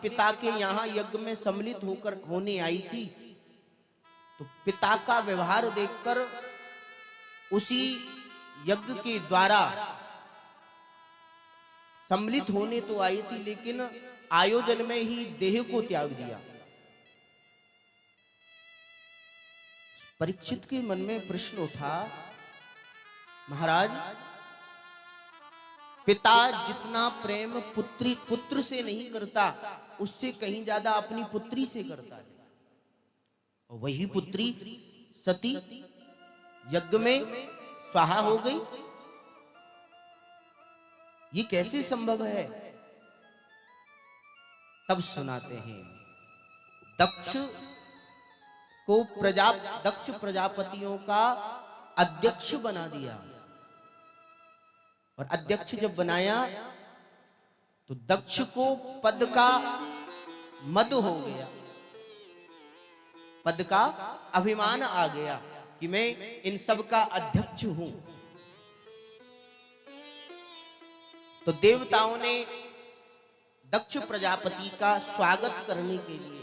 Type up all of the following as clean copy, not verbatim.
पिता के यहाँ यज्ञ में सम्मिलित होकर होने आई थी, तो पिता का व्यवहार देखकर उसी यज्ञ के द्वारा सम्मिलित होने तो आई थी, लेकिन आयोजन में ही देह को त्याग दिया। परीक्षित के मन में प्रश्न उठा, महाराज, पिता जितना प्रेम पुत्र से नहीं करता, उससे कहीं ज्यादा अपनी पुत्री से करता है। और वही पुत्री सती यज्ञ में स्वाहा हो गई। ये कैसे संभव है? तब सुनाते हैं, दक्ष प्रजापतियों का अध्यक्ष बना दिया। और अध्यक्ष जब बनाया तो दक्ष को पद का मद हो गया, पद का अभिमान आ गया कि मैं इन सब का अध्यक्ष हूं। तो देवताओं ने दक्ष प्रजापति का स्वागत करने के लिए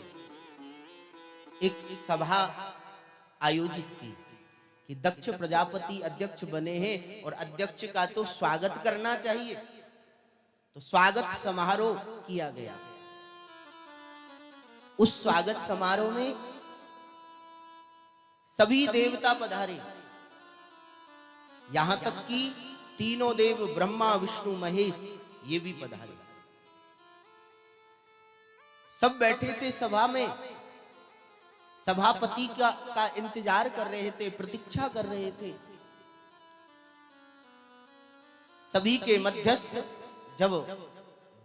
एक सभा आयोजित की कि दक्ष प्रजापति अध्यक्ष बने हैं और अध्यक्ष का तो स्वागत करना चाहिए। तो स्वागत समारोह किया गया। उस स्वागत समारोह में सभी देवता पधारे, यहां तक कि तीनों देव ब्रह्मा विष्णु महेश ये भी पधारे। सब बैठे थे सभा में, सभापति का इंतजार कर रहे थे, प्रतीक्षा कर रहे थे। सभी के मध्यस्थ जब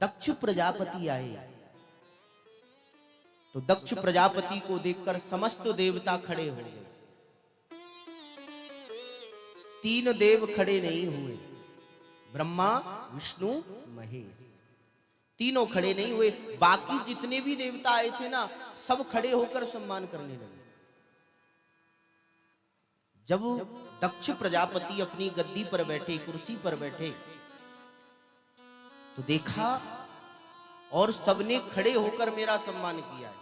दक्ष प्रजापति आए तो दक्ष प्रजापति को देखकर समस्त देवता खड़े हो गए। तीन देव खड़े नहीं हुए, ब्रह्मा विष्णु महेश, तीनों खड़े नहीं हुए। बाकी जितने भी देवता आए थे ना, सब खड़े होकर सम्मान करने लगे। जब दक्ष प्रजापति अपनी गद्दी पर बैठे, कुर्सी पर बैठे, तो देखा और सबने खड़े होकर मेरा सम्मान किया है,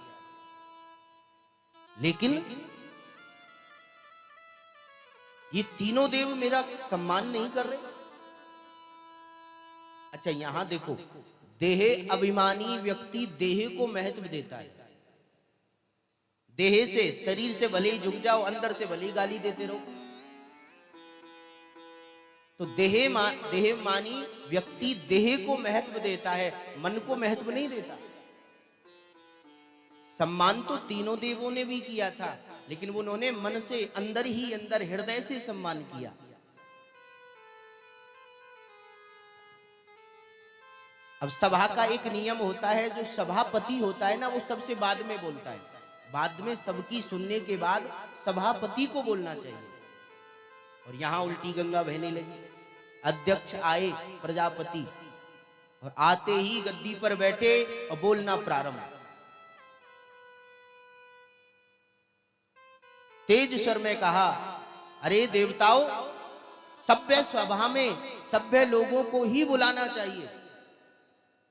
लेकिन ये तीनों देव मेरा सम्मान नहीं कर रहे। अच्छा, यहां देखो, देह अभिमानी व्यक्ति देह को महत्व देता है। देह से, शरीर से भले ही झुक जाओ, अंदर से भले ही गाली देते रहो। तो देहमानी व्यक्ति देह को महत्व देता है, मन को महत्व नहीं देता। सम्मान तो तीनों देवों ने भी किया था, लेकिन उन्होंने मन से, अंदर ही अंदर, हृदय से सम्मान किया। अब सभा का एक नियम होता है, जो सभापति होता है ना, वो सबसे बाद में बोलता है। बाद में सबकी सुनने के बाद सभापति को बोलना चाहिए। और यहां उल्टी गंगा बहने लगी। अध्यक्ष आए प्रजापति, और आते ही गद्दी पर बैठे और बोलना प्रारंभ। तेज स्वर में कहा, अरे देवताओं, सभ्य सभा में सभ्य लोगों को ही बुलाना चाहिए।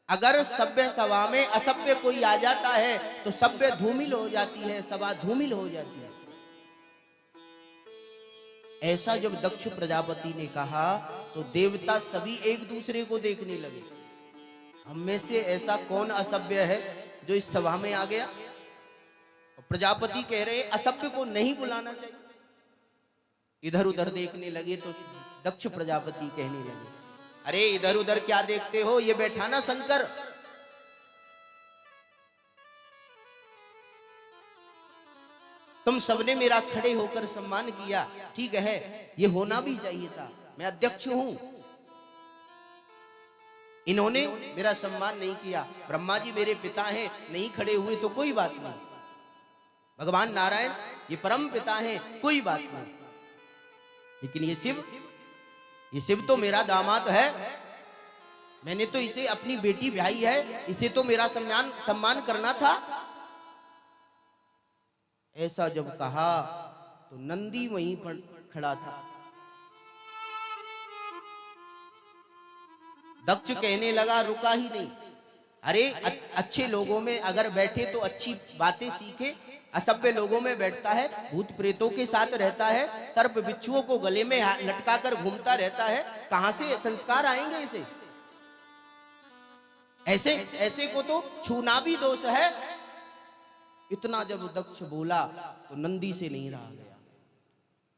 अगर सभ्य सभा में असभ्य कोई आ जाता है तो सभ्य धूमिल हो जाती है, सभा धूमिल हो जाती है। ऐसा जब दक्ष प्रजापति ने कहा तो देवता सभी एक दूसरे को देखने लगे। हम में से ऐसा कौन असभ्य है जो इस सभा में आ गया? प्रजापति कह रहे असभ्य को नहीं बुलाना चाहिए। इधर उधर देखने लगे तो दक्ष प्रजापति कहने लगे, अरे इधर उधर क्या देखते हो, ये बैठा ना शंकर। तुम सबने मेरा खड़े होकर सम्मान किया, ठीक है, ये होना भी चाहिए था। मैं अध्यक्ष हूं, इन्होंने मेरा सम्मान नहीं किया। ब्रह्मा जी मेरे पिता हैं, नहीं खड़े हुए तो कोई बात नहीं। भगवान नारायण ये परम पिता हैं, कोई बात नहीं। लेकिन ये शिव तो मेरा दामाद है, मैंने तो इसे अपनी बेटी ब्याही है, इसे तो मेरा सम्मान करना था। ऐसा जब कहा तो नंदी वहीं पर खड़ा था। दक्ष कहने लगा, रुका ही नहीं, अरे अच्छे लोगों में अगर बैठे तो अच्छी बातें सीखे, असभ्य लोगों में बैठता है, भूत प्रेतों के साथ रहता है, सर्प बिच्छुओं को गले में लटका कर घूमता रहता है, कहां से संस्कार आएंगे इसे? ऐसे ऐसे को तो छूना भी दोष है। इतना जब दक्ष बोला तो नंदी से नहीं रहा गया।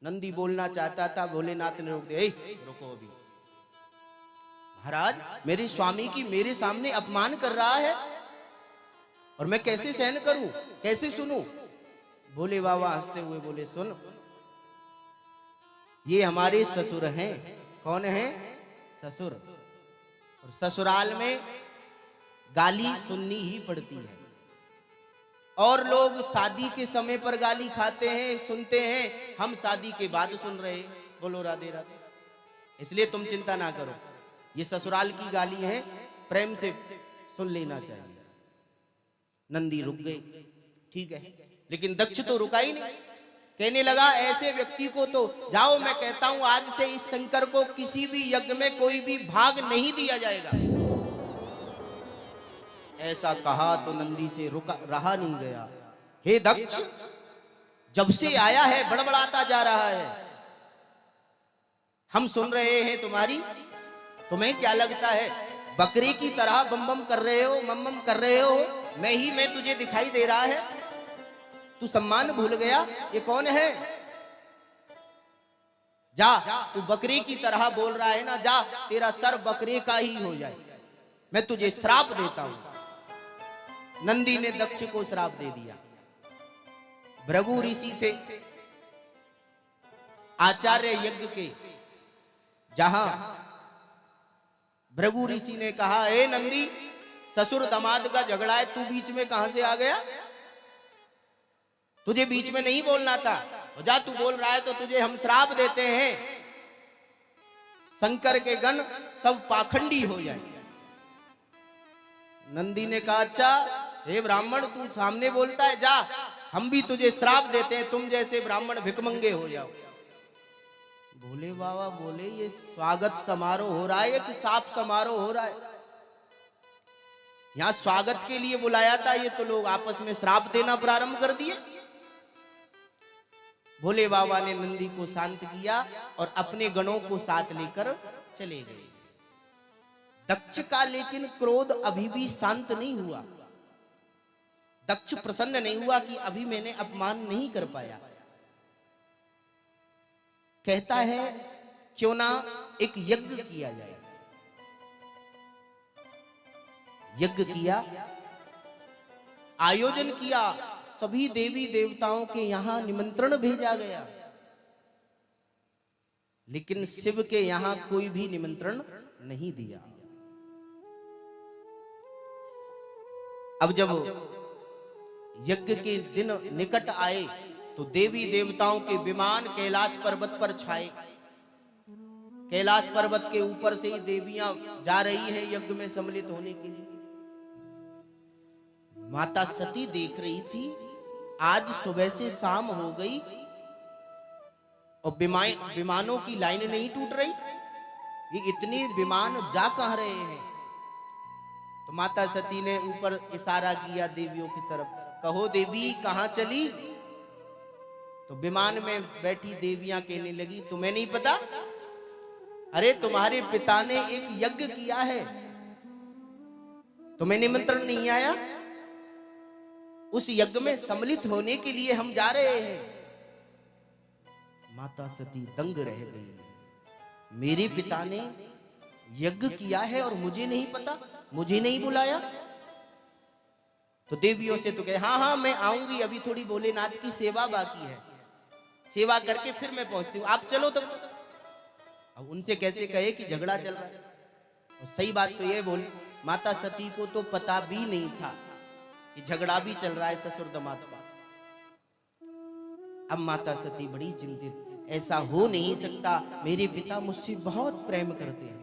नंदी बोलना चाहता था, भोलेनाथ ने रोक दिया, रुको अभी, महाराज मेरे स्वामी की मेरे सामने अपमान कर रहा है और मैं कैसे सहन करूं, कैसे सुनूं? भोले बाबा हंसते हुए बोले, सुन, ये हमारे ससुर हैं। कौन है? ससुर। और ससुराल में गाली सुननी ही पड़ती है, और लोग शादी के समय पर गाली खाते हैं, सुनते हैं, हम शादी के बाद सुन रहे। बोलो राधे राधे। इसलिए तुम चिंता ना करो, ये ससुराल की गाली है, प्रेम से सुन लेना चाहिए। नंदी रुक गए, ठीक है, लेकिन दक्ष तो रुका ही नहीं। कहने लगा, ऐसे व्यक्ति को तो जाओ, मैं कहता हूं आज से इस शंकर को किसी भी यज्ञ में कोई भी भाग नहीं दिया जाएगा। ऐसा कहा तो नंदी से रुका रहा नहीं गया। हे दक्ष, जब से आया है बड़बड़ाता जा रहा है, हम सुन रहे हैं तुम्हारी, तुम्हें क्या लगता है बकरी की तरह बम बम कर रहे हो, मम मम कर रहे हो, मैं तुझे दिखाई दे रहा है, तू सम्मान भूल गया? ये कौन है? जा, तू बकरी की तरह बोल रहा है ना, जा, तेरा सर बकरे का ही हो जाए, मैं तुझे श्राप देता हूं। नंदी ने दक्ष को श्राप दे दिया। भृगु ऋषि थे, आचार्य यज्ञ के, जहां भृगु ऋषि ने कहा, ए नंदी, ससुर दामाद का झगड़ा है, तू बीच में कहां से आ गया? तुझे बीच में नहीं बोलना था, जा, तू बोल रहा है तो तुझे हम श्राप देते हैं, शंकर के गण सब पाखंडी हो जाए। नंदी ने कहा, अच्छा हे ब्राह्मण, तू सामने बोलता है, जा, हम भी तुझे श्राप देते हैं, तुम जैसे ब्राह्मण भिखमंगे हो जाओ। भोले बाबा बोले, ये स्वागत समारोह हो रहा है कि साप समारोह हो रहा है? यहां स्वागत के लिए बुलाया था, ये तो लोग आपस में श्राप देना प्रारंभ कर दिए। भोले बाबा ने नंदी को शांत किया और अपने गणों को साथ लेकर चले गए। दक्ष का लेकिन क्रोध अभी भी शांत नहीं हुआ। दक्ष प्रसन्न नहीं हुआ कि अभी मैंने अपमान नहीं कर पाया। कहता है, क्यों ना एक यज्ञ किया जाए। यज्ञ किया, आयोजन किया, सभी देवी देवताओं के यहां निमंत्रण भेजा गया, लेकिन शिव के यहां कोई भी निमंत्रण नहीं दिया। अब जब यज्ञ के दिन निकट आए तो देवी देवताओं के विमान कैलाश पर्वत पर छाए। कैलाश पर्वत के ऊपर से ही देवियां जा रही हैं यज्ञ में सम्मिलित होने के लिए। माता सती देख रही थी, आज सुबह से शाम हो गई और विमानों की लाइन नहीं टूट रही, ये इतने विमान जा कहां रहे हैं? तो माता सती ने ऊपर इशारा किया देवियों की तरफ, कहो देवी कहां चली? तो विमान में बैठी देवियां कहने लगी, तुम्हें नहीं पता? अरे तुम्हारे पिता ने एक यज्ञ किया है, तुम्हें निमंत्रण नहीं आया? उस यज्ञ में सम्मिलित होने के लिए हम जा रहे हैं। माता सती दंग रह गई, मेरे पिता ने यज्ञ किया है और मुझे नहीं पता, मुझे नहीं बुलाया? तो देवियों से तो कहे, हाँ हाँ मैं आऊंगी, अभी थोड़ी भोलेनाथ की सेवा बाकी है, सेवा करके फिर मैं पहुंचती हूँ, आप चलो। तब अब उनसे कैसे कहे कि झगड़ा चल रहा है? और सही बात तो ये बोल, माता सती को तो पता भी नहीं था कि झगड़ा भी चल रहा है ससुर दामाद का। अब माता सती बड़ी चिंतित, ऐसा हो नहीं सकता, मेरे पिता मुझसे बहुत प्रेम करते हैं,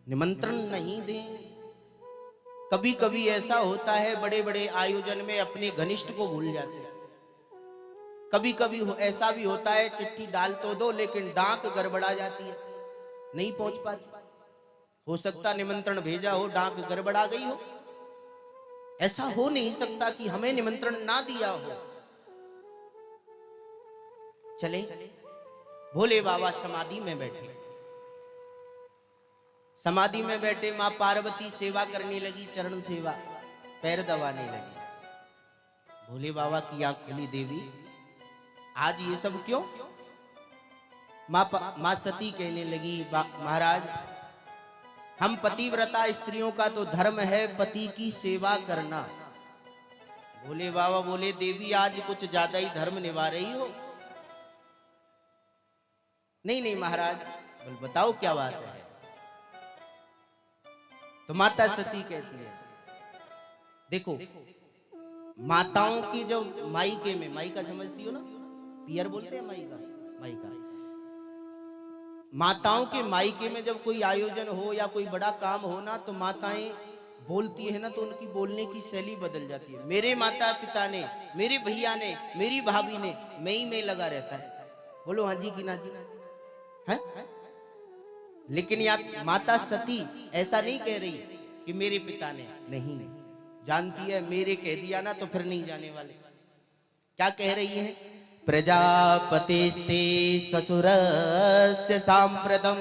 निमंत्रण नहीं दें। कभी कभी ऐसा होता है, बड़े बड़े आयोजन में अपने घनिष्ठ को भूल जाते हैं। कभी कभी ऐसा भी होता है, चिट्ठी डाल तो दो लेकिन डाक गड़बड़ा जाती है, नहीं पहुंच पाती। हो सकता निमंत्रण भेजा हो, डाक गड़बड़ा गई हो। ऐसा हो नहीं सकता कि हमें निमंत्रण ना दिया हो। चले, भोले बाबा समाधि में बैठे। समाधि में बैठे मां पार्वती सेवा करने लगी, चरण सेवा, पैर दबाने लगी। भोले बाबा की आंख खुली, देवी आज ये सब क्यों? मां सती कहने लगी, महाराज हम पतिव्रता स्त्रियों का तो धर्म है पति की सेवा करना। भोले बाबा बोले, देवी आज कुछ ज्यादा ही धर्म निभा रही हो। नहीं नहीं महाराज, बोल बताओ क्या बात है। तो माता सती कहती है, देखो माताओं की जो मायके में, मायका समझती हो ना, पियर बोलते हैं मायका, मायका। माताओं के मायके में जब कोई आयोजन हो या कोई बड़ा काम हो ना, तो माताएं बोलती है ना, तो उनकी बोलने की शैली बदल जाती है। मेरे माता पिता ने, मेरे भैया ने, मेरी भाभी ने, मैं ही में लगा रहता है। बोलो हाँ जी की ना जी है? लेकिन या माता सती ऐसा नहीं कह रही कि मेरे पिता ने, नहीं जानती है मेरे कह दिया ना तो फिर नहीं जाने वाले। क्या कह रही है? प्रजापतिस्ते ससुरस्य सांप्रतम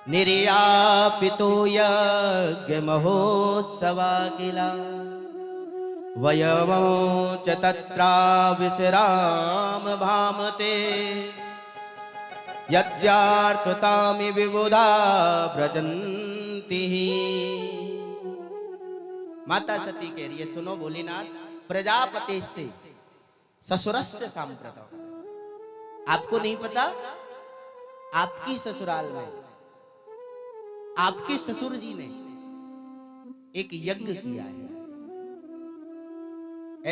निर्यापितो यज्ञ महोत्सवा किला वयमो च तत्रा विश्राम भामते यद्यार्थतामि विबुधा व्रजन्ति। माता सती कह रही है, सुनो भोलेनाथ, प्रजापति से ससुरस्य सांप्रतम, आपको नहीं पता आपकी ससुराल में आपके ससुर जी ने एक यज्ञ किया है।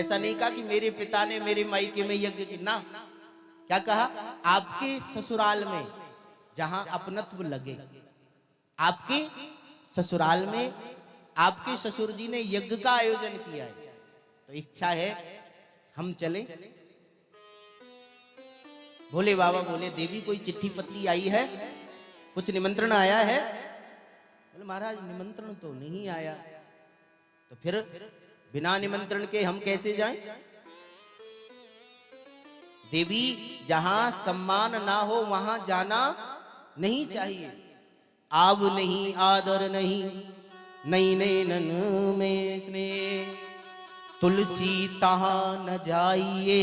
ऐसा नहीं कहा कि मेरे पिता ने मेरे मायके में यज्ञ किया ना, क्या कहा? आपके ससुराल में जहां अपनत्व लगे, आपके ससुराल में आपके ससुर जी ने यज्ञ का आयोजन किया है। तो इच्छा है हम चलें। भोले बाबा बोले, देवी कोई चिट्ठी पत्री आई है, कुछ निमंत्रण आया है? बोले महाराज निमंत्रण तो नहीं आया। तो फिर बिना निमंत्रण के हम कैसे जाएं? देवी जहां सम्मान ना हो वहां जाना नहीं चाहिए। आव नहीं, आदर नहीं, नई नैनन में स्नेह, तुलसी तहां न जाइए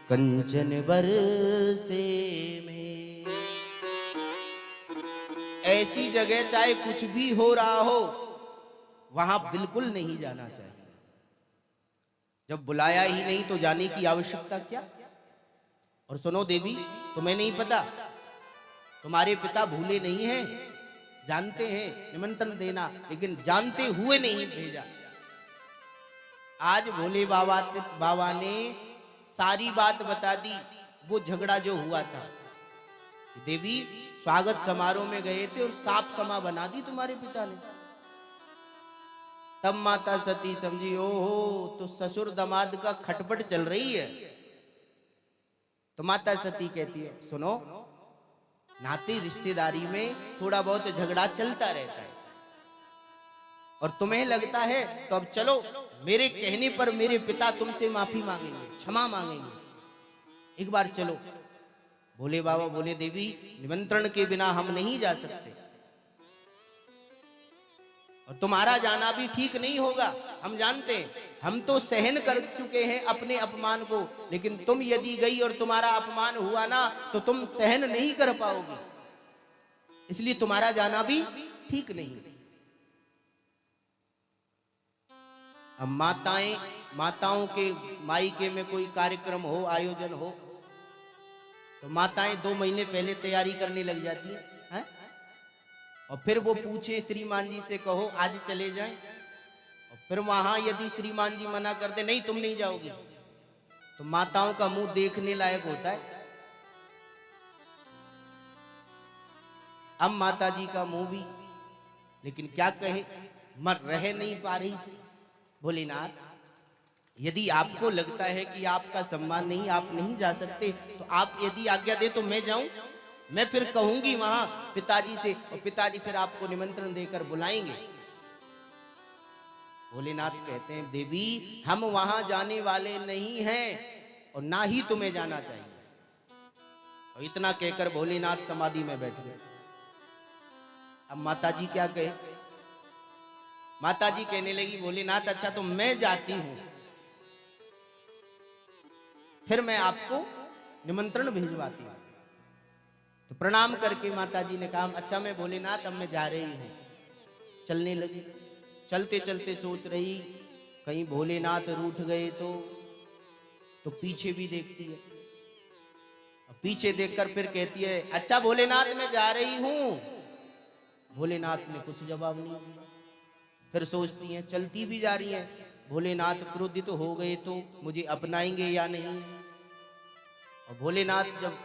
कंचन बरसे में। ऐसी जगह चाहे कुछ भी हो रहा हो वहां बिल्कुल नहीं जाना चाहिए। जब बुलाया ही नहीं तो जाने की आवश्यकता क्या? और सुनो देवी, तुम्हें नहीं पता, तुम्हारे पिता भूले नहीं हैं, जानते हैं निमंत्रण देना, लेकिन जानते हुए नहीं भेजा। आज भोले बाबा ने सारी बात बता दी, वो झगड़ा जो हुआ था। देवी स्वागत समारोह में गए थे और साफ समा बना दी तुम्हारे पिता ने। तब माता सती समझी, ओहो तो ससुर दामाद का खटपट चल रही है। तो माता सती कहती है, सुनो, नाती रिश्तेदारी में थोड़ा बहुत झगड़ा चलता रहता है, और तुम्हें लगता है तो अब चलो, मेरे कहने पर मेरे पिता तुमसे माफी मांगेंगे, क्षमा मांगेंगे, एक बार चलो। भोले बाबा बोले, देवी निमंत्रण के बिना हम नहीं जा सकते, और तुम्हारा जाना भी ठीक नहीं होगा। हम जानते हैं, हम तो सहन कर चुके हैं अपने अपमान को, लेकिन तुम यदि गई और तुम्हारा अपमान हुआ ना तो तुम सहन नहीं कर पाओगी, इसलिए तुम्हारा जाना भी ठीक नहीं। अब माताओं के मायके में कोई कार्यक्रम हो, आयोजन हो, तो माताएं 2 महीने पहले तैयारी करने लग जाती हैं, हैं? और फिर वो पूछे श्रीमान जी से, कहो आज चले जाएं, और फिर वहां यदि श्रीमान जी मना कर दे, नहीं तुम नहीं जाओगे, तो माताओं का मुंह देखने लायक होता है। अब माता जी का मुंह भी, लेकिन क्या कहे, मर रह नहीं पा रही थी। भोलेनाथ, यदि आपको लगता है कि आपका सम्मान नहीं, आप नहीं जा सकते, तो आप यदि आज्ञा दे तो मैं जाऊं। मैं फिर कहूंगी वहां पिताजी से, और पिताजी फिर आपको निमंत्रण देकर बुलाएंगे। भोलेनाथ कहते हैं देवी हम वहां जाने वाले नहीं हैं और ना ही तुम्हें जाना चाहिए। और इतना कहकर भोलेनाथ समाधि में बैठ गए। अब माताजी क्या कहे? माताजी कहने लगी भोलेनाथ अच्छा तो मैं जाती हूं, फिर मैं आपको निमंत्रण भिजवाती हूं। तो प्रणाम करके माताजी ने कहा अच्छा मैं भोलेनाथ अब मैं जा रही हूं। चलने लगी। चलते चलते सोच रही कहीं भोलेनाथ रूठ गए तो पीछे भी देखती है। पीछे देखकर फिर कहती है अच्छा भोलेनाथ मैं जा रही हूं। भोलेनाथ ने कुछ जवाब नहीं दिया। फिर सोचती हैं चलती भी जा रही हैं भोलेनाथ क्रोधित तो हो गए तो मुझे अपनाएंगे या नहीं। और भोलेनाथ जब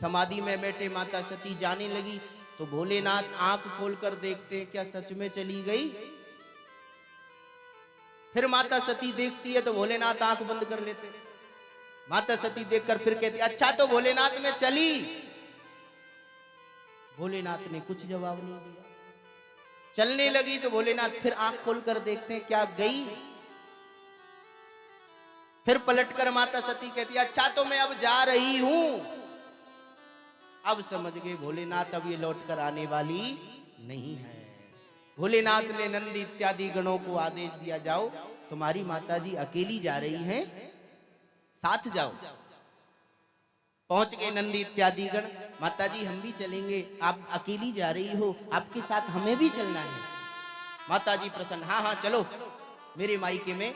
समाधि में बैठे माता सती जाने लगी तो भोलेनाथ आंख खोलकर देखते क्या सच में चली गई। फिर माता सती देखती है तो भोलेनाथ आंख बंद कर लेते। माता सती देखकर फिर कहती अच्छा तो भोलेनाथ में चली। भोलेनाथ ने कुछ जवाब नहीं दिया। चलने लगी तो भोलेनाथ फिर आंख खोलकर देखते हैं क्या गई। फिर पलटकर माता सती कहती अच्छा तो मैं अब जा रही हूं। अब समझ गए भोलेनाथ अब ये लौट कर आने वाली नहीं है। भोलेनाथ ने नंदी इत्यादि गणों को आदेश दिया जाओ तुम्हारी माताजी अकेली जा रही हैं, साथ जाओ। पहुंच गए नंदी इत्यादि गण। माताजी हम भी चलेंगे, आप अकेली जा रही हो आपके साथ हमें भी चलना है। माताजी प्रसन्न हाँ हाँ चलो मेरे मायके में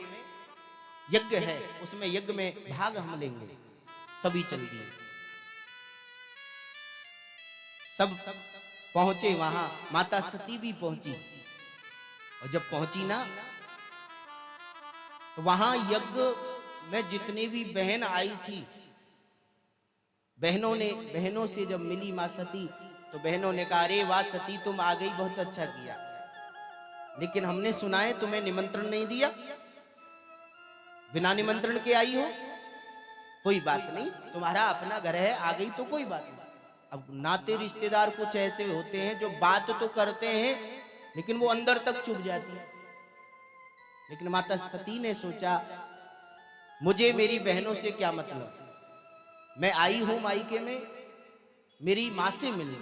यज्ञ है उसमें यज्ञ में भाग हम लेंगे। सभी चल दिए। सब पहुंचे वहां। माता सती भी पहुंची। और जब पहुंची ना तो वहां यज्ञ में जितनी भी बहन आई थी बहनों से जब मिली मां सती तो बहनों ने कहा अरे वाह सती तुम आ गई बहुत अच्छा किया, लेकिन हमने सुना है तुम्हें निमंत्रण नहीं दिया, बिना निमंत्रण के आई हो। कोई बात नहीं तुम्हारा अपना घर है आ गई तो कोई बात नहीं। अब नाते रिश्तेदार कुछ ऐसे होते हैं जो बात तो करते हैं लेकिन वो अंदर तक छुप जाती है। लेकिन माता सती ने सोचा मुझे मेरी बहनों से क्या मतलब, मैं आई हूं मायके में मेरी माँ से मिलने,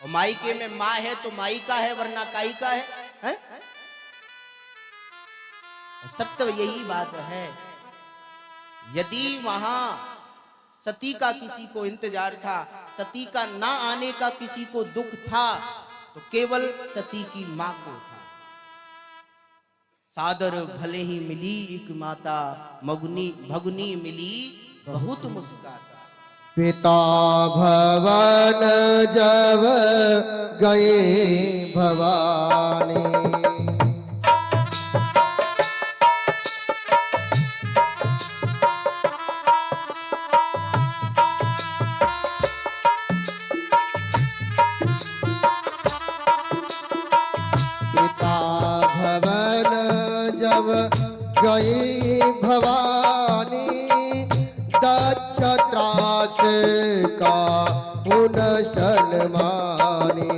और मायके में माँ है तो माई का है वरना काई का है? सत्य यही बात है। यदि वहां सती का किसी को इंतजार था, सती का ना आने का किसी को दुख था, तो केवल सती की मां को था। सादर भले ही मिली एक माता, मगनी भगनी मिली बहुत मुस्काता। पिता भवन जब गए भवानी, गई भवानी दक्ष त्रास का पुनः सन्मानी।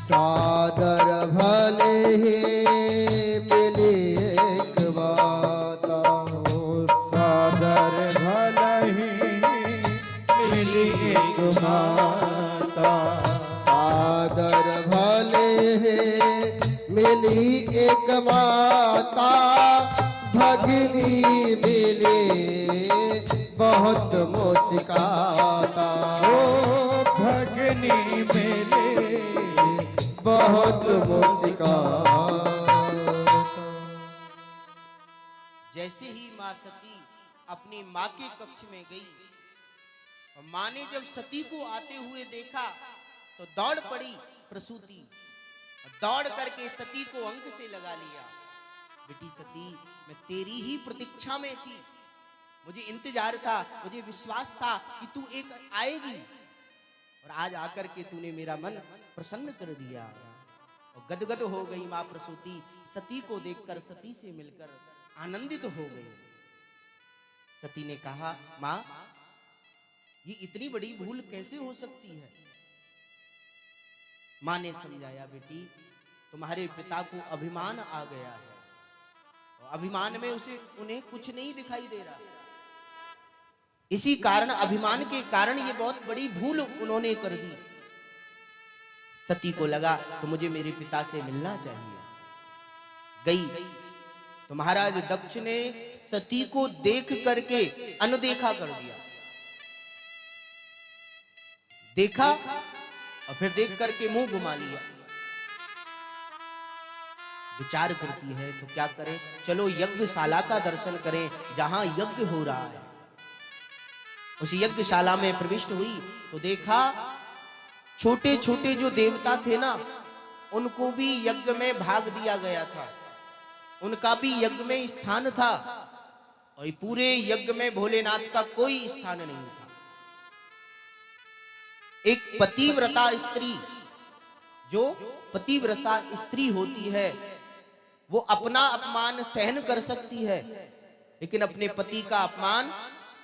सादर भले ही मिली एक माता, सादर भले ही मिली एक माता, सादर भले ही मिली एक माता, भगिनी मिली बहुत मुस्काता। ओ भगनी मिले बहुत मुस्काता। जैसे ही मां सती अपनी मां के कक्ष में गई और मां ने जब सती को आते हुए देखा तो दौड़ पड़ी प्रसूति, दौड़ करके सती को अंक से लगा लिया। बेटी सती मैं तेरी ही प्रतीक्षा में थी, मुझे इंतजार था, मुझे विश्वास था कि तू एक आएगी और आज आकर के तूने मेरा मन प्रसन्न कर दिया। और गदगद हो गई मां प्रसूति, सती को देखकर, सती से मिलकर आनंदित हो गई। सती ने कहा, मां ये इतनी बड़ी भूल कैसे हो सकती है? मां ने समझाया, बेटी तुम्हारे पिता को अभिमान आ गया है, और अभिमान में उन्हें कुछ नहीं दिखाई दे रहा। इसी कारण, अभिमान के कारण ये बहुत बड़ी भूल उन्होंने कर दी। सती को लगा तो मुझे मेरे पिता से मिलना चाहिए। गई तो महाराज दक्ष ने सती को देख करके अनदेखा कर दिया। देखा और फिर देख करके मुंह घुमा लिया। विचार करती है तो क्या करें, चलो यज्ञशाला का दर्शन करें जहां यज्ञ हो रहा है। उस यज्ञशाला में प्रविष्ट हुई तो देखा छोटे छोटे जो देवता थे ना, उनको भी यज्ञ में भाग दिया गया था, उनका भी यज्ञ में स्थान था, और पूरे यज्ञ में भोलेनाथ का कोई स्थान नहीं था। एक पतिव्रता स्त्री, जो पतिव्रता स्त्री होती है, वो अपना अपमान सहन कर सकती है, लेकिन अपने पति का अपमान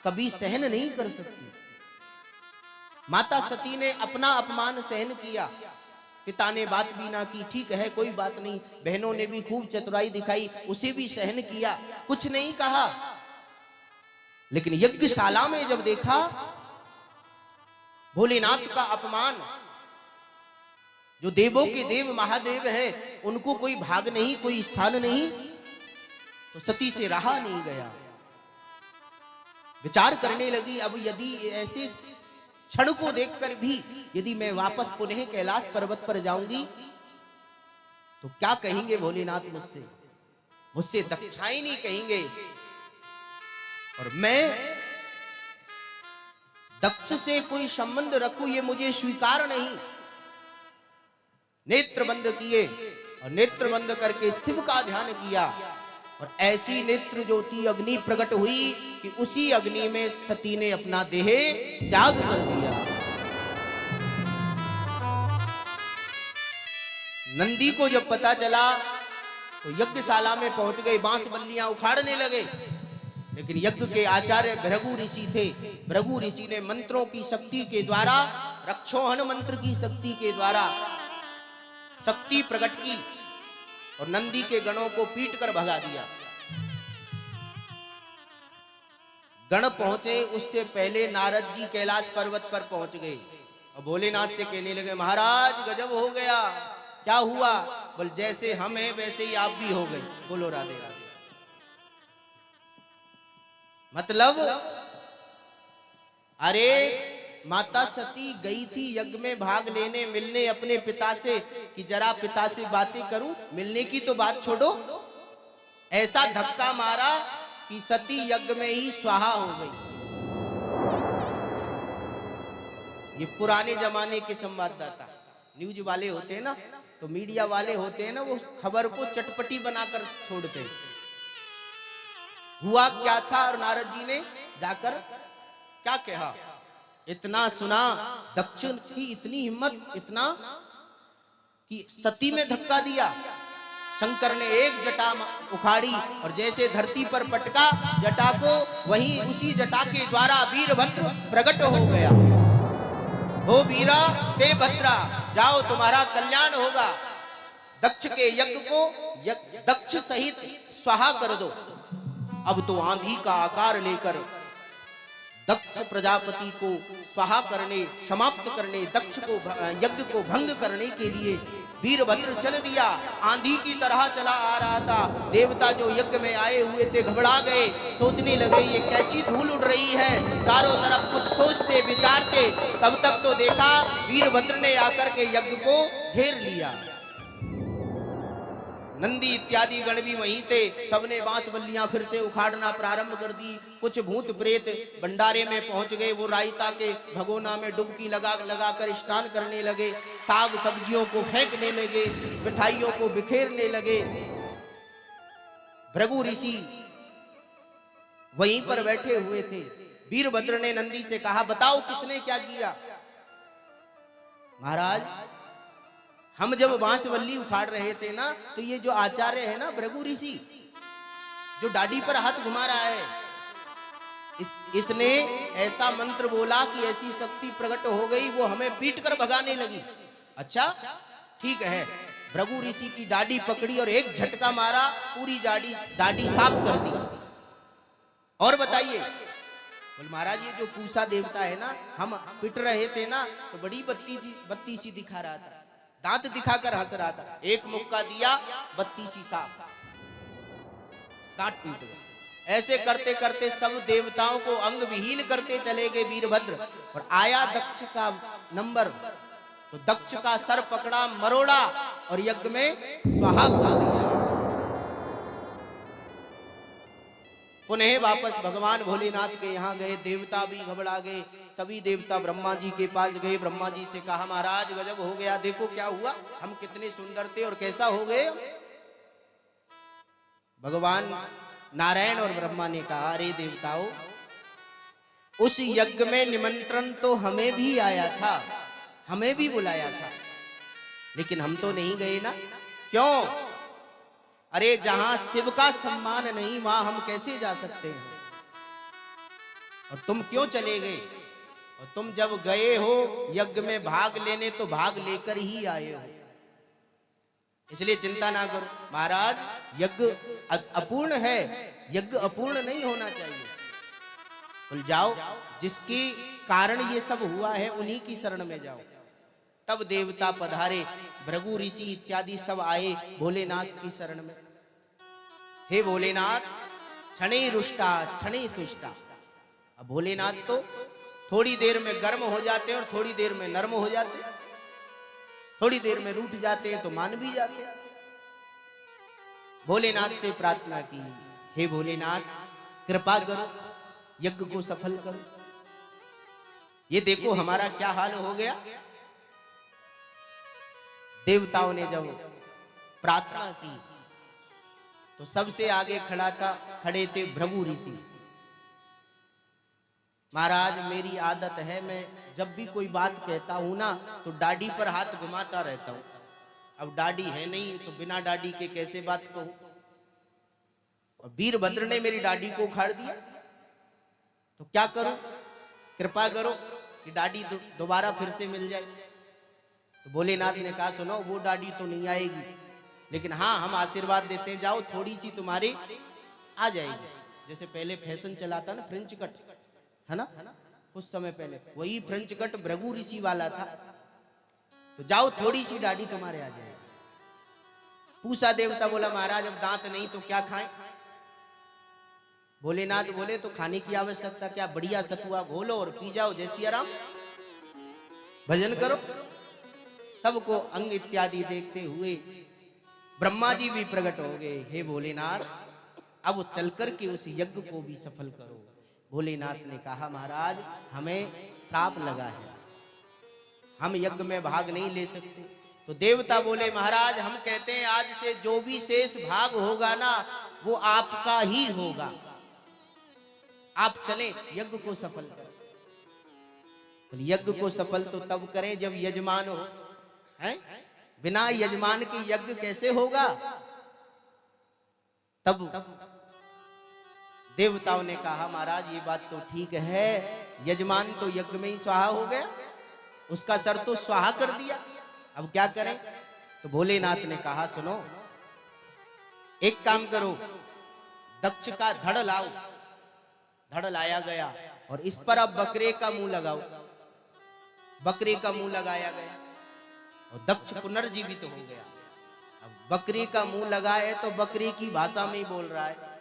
कभी सहन नहीं कर सकती। माता सती ने अपना अपमान सहन किया, पिता ने बात भी ना की, ठीक है कोई बात नहीं, बहनों ने भी खूब चतुराई दिखाई, उसे भी सहन किया, कुछ नहीं कहा। लेकिन यज्ञशाला में जब देखा भोलेनाथ का अपमान, जो देवों के देव महादेव हैं, उनको कोई भाग नहीं, कोई स्थान नहीं, तो सती से रहा नहीं गया। विचार करने लगी, अब यदि ऐसे क्षण को देखकर भी यदि मैं वापस पुनः कैलाश पर्वत पर जाऊंगी तो क्या कहेंगे भोलेनाथ मुझसे, मुझसे दक्षायनी कहेंगे, और मैं दक्ष से कोई संबंध रखूं ये मुझे स्वीकार नहीं। नेत्र बंद किए और नेत्र बंद करके शिव का ध्यान किया, और ऐसी नेत्र ज्योति अग्नि प्रकट हुई कि उसी अग्नि में सती ने अपना देह त्याग कर दिया। नंदी को जब पता चला तो यज्ञशाला में पहुंच गए, बांस बल्लियां उखाड़ने लगे, लेकिन यज्ञ के आचार्य भृगु ऋषि थे। भृगु ऋषि ने मंत्रों की शक्ति के द्वारा, रक्षोहन मंत्र की शक्ति के द्वारा शक्ति प्रकट की और नंदी के गणों को पीट कर भगा दिया। गण पहुंचे उससे पहले नारद जी कैलाश पर्वत पर पहुंच गए और भोलेनाथ से कहने लगे, महाराज गजब हो गया। क्या हुआ? बोल जैसे हम हैं वैसे ही आप भी हो गए। बोलो राधे राधे। मतलब अरे माता सती गई थी यज्ञ में भाग लेने, मिलने अपने पिता से कि जरा पिता से बातें करूं, मिलने की तो बात छोड़ो, ऐसा धक्का मारा कि सती यज्ञ में ही स्वाहा हो गई। ये पुराने जमाने के संवाददाता, न्यूज वाले होते हैं ना, तो मीडिया वाले होते हैं ना, वो खबर को चटपटी बनाकर छोड़ते हैं। हुआ क्या था और नारद जी ने जाकर क्या कहा, इतना सुना, दक्ष की इतनी हिम्मत, इतना कि सती में धक्का दिया। शंकर ने एक जटा उखाड़ी और जैसे धरती पर पटका जटा को, वहीं उसी जटा के द्वारा वीरभद्र प्रकट हो गया। हो वीरा ते भद्रा, जाओ तुम्हारा कल्याण होगा। दक्ष के यज्ञ को दक्ष सहित स्वाहा कर दो। अब तो आंधी का आकार लेकर दक्ष प्रजापति को स्वाहा करने, समाप्त करने, दक्ष को यज्ञ को भंग करने के लिए वीरभद्र चल दिया। आंधी की तरह चला आ रहा था। देवता जो यज्ञ में आए हुए थे घबरा गए, सोचने लगे ये कैसी धूल उड़ रही है, चारों तरफ कुछ सोचते विचारते। तब तक तो देखा वीरभद्र ने आकर के यज्ञ को घेर लिया। नंदी इत्यादि गण भी वहीं थे, सबने बांस बल्लियां फिर से उखाड़ना प्रारंभ कर दी। कुछ भूत प्रेत भंडारे में पहुंच गए, वो रायता के भगोना में डुबकी लगा कर स्नान करने लगे, साग सब्जियों को फेंकने लगे, मिठाइयों को बिखेरने लगे। भृगु ऋषि वहीं पर बैठे हुए थे। वीरभद्र ने नंदी से कहा, बताओ किसने क्या किया? महाराज हम जब बांसवल्ली उखाड़ रहे थे ना, तो ये जो आचार्य है ना भृगु ऋषि, जो दाढ़ी पर हाथ घुमा रहा है, इसने ऐसा मंत्र बोला कि ऐसी शक्ति प्रकट हो गई, वो हमें पीट कर भगाने लगी। अच्छा ठीक है, भृगु ऋषि की दाढ़ी पकड़ी और एक झटका मारा, पूरी दाढ़ी साफ कर दी। और बताइए, बोल महाराज ये जो पूसा देवता है ना, हम पिट रहे थे ना, तो बड़ी बत्ती सी दिखा रहा था, दांत दिखाकर हंस रहा था, एक मुक्का दिया, बत्ती सी साफ, दांत टूट गए। ऐसे करते करते सब देवताओं को अंग विहीन करते चले गए वीरभद्र। और आया दक्ष का नंबर, तो दक्ष का सर पकड़ा, मरोड़ा और यज्ञ में स्वाहा कर दिया। पुनः वापस भगवान भोलेनाथ के यहाँ गए, देवता भी घबरा गए, सभी देवता ब्रह्मा जी के पास गए। ब्रह्मा जी से कहा महाराज गजब हो गया, देखो क्या हुआ, हम कितने सुंदर थे और कैसा हो गए। भगवान नारायण और ब्रह्मा ने कहा अरे देवताओं, उस यज्ञ में निमंत्रण तो हमें भी आया था, हमें भी बुलाया था, लेकिन हम तो नहीं गए ना। क्यों? अरे जहां शिव का सम्मान नहीं वहां हम कैसे जा सकते हैं। और तुम क्यों चले गए? और तुम जब गए हो यज्ञ में भाग लेने, तो भाग लेकर ही आए हो, इसलिए चिंता ना करो। महाराज यज्ञ अपूर्ण है, यज्ञ अपूर्ण नहीं होना चाहिए। बोल जाओ, जिसके कारण ये सब हुआ है उन्हीं की शरण में जाओ। तब देवता पधारे, भृगु ऋषि इत्यादि सब आए भोलेनाथ की शरण में। हे भोलेनाथ, क्षणे रुष्टा क्षणे तुष्टा। अब भोलेनाथ तो थोड़ी देर में गर्म हो जाते हैं और थोड़ी देर में नर्म हो जाते हैं, थोड़ी देर में रूठ जाते हैं तो मान भी जाते हैं। भोलेनाथ से प्रार्थना की, हे भोलेनाथ कृपा करो, यज्ञ को सफल करो। ये देखो हमारा क्या हाल हो गया। देवताओं ने जब प्रार्थना की तो सबसे आगे खड़े थे भृगु ऋषि। महाराज मेरी आदत है, मैं जब भी कोई बात कहता हूं ना तो दाढ़ी पर हाथ घुमाता रहता हूं। अब दाढ़ी है नहीं तो बिना दाढ़ी के कैसे बात कहूं। और वीरभद्र ने मेरी दाढ़ी को उखाड़ दिया, तो क्या करूं? कृपा करो कि दाढ़ी दोबारा फिर से मिल जाए। तो भोलेनाथ ने कहा सुनो, वो दाढ़ी तो नहीं आएगी, लेकिन हाँ हम आशीर्वाद देते हैं, जाओ थोड़ी सी तुम्हारी आ जाएगी। जैसे पहले फैशन चला था ना फ्रेंच कट, है ना, कुछ समय पहले वही फ्रेंच कट भृगु ऋषि वाला था। तो जाओ थोड़ी सी दाढ़ी तुम्हारे आ जाएगी। पूसा देवता बोला महाराज अब दांत नहीं तो क्या खाएं। भोलेनाथ बोले तो खाने की आवश्यकता क्या, बढ़िया सतुआ घोलो और पी जाओ, जय सिया राम, भजन करो। सबको अंग इत्यादि देखते हुए ब्रह्मा जी भी प्रकट हो गए। हे भोलेनाथ, अब चलकर के उस यज्ञ को भी सफल करो। भोलेनाथ ने कहा महाराज हमें श्राप लगा है, हम यज्ञ में भाग नहीं ले सकते। तो देवता बोले महाराज हम कहते हैं आज से जो भी शेष भाग होगा ना वो आपका ही होगा, आप चले यज्ञ को सफल करें। यज्ञ को सफल तो तब करें जब यजमान हो, हैं? बिना यजमान के यज्ञ कैसे होगा। तब देवताओं ने कहा महाराज ये बात तो ठीक है, यजमान तो यज्ञ में ही स्वाहा हो गया, उसका सर तो स्वाहा कर दिया, अब क्या करें। तो भोलेनाथ ने कहा सुनो, एक काम करो, दक्ष का धड़ लाओ। धड़ लाया गया और इस पर अब बकरे का मुंह लगाओ। बकरे का मुंह लगाया गया और दक्ष पुनर्जीवित हो गया। अब बकरी का मुंह लगा है तो बकरी की भाषा में ही बोल रहा है,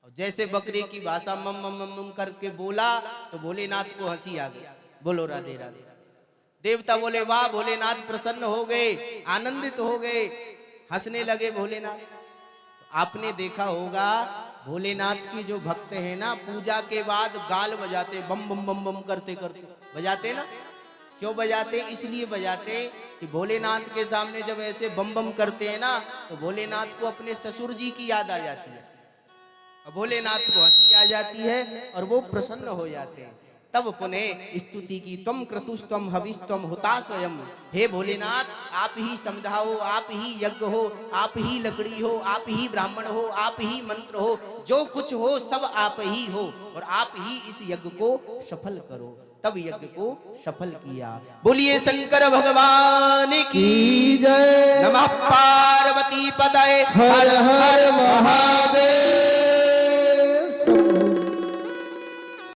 और जैसे बकरी की भाषा मम मम मम मम करके बोला तो भोलेनाथ को हंसी आ गई। बोलो राधे राधे। देवता बोले वाह, भोलेनाथ प्रसन्न हो गए, आनंदित हो गए, हंसने लगे भोलेनाथ। तो आपने देखा होगा भोलेनाथ की जो भक्त है ना, पूजा के बाद गाल बजाते, बम बम बम बम करते करते बजाते ना। क्यों बजाते? इसलिए बजाते कि भोलेनाथ के सामने जब ऐसे बम बम करते हैं ना तो भोलेनाथ को अपने ससुर जी की याद आ जाती है, और भोलेनाथ को हंसी आ जाती है और वो प्रसन्न हो जाते हैं। तब पुनः स्तुति की, त्वम क्रतुस्तम हविस्तम होता स्वयं। हे भोलेनाथ, आप ही समझाओ, आप ही यज्ञ हो, आप ही लकड़ी हो, आप ही ब्राह्मण हो, आप ही मंत्र हो, जो कुछ हो सब आप ही हो, और आप ही इस यज्ञ को सफल करो। तब यज्ञ को सफल किया। बोलिए शंकर भगवान की की जय। नमः पार्वती पतये हर हर महादेव।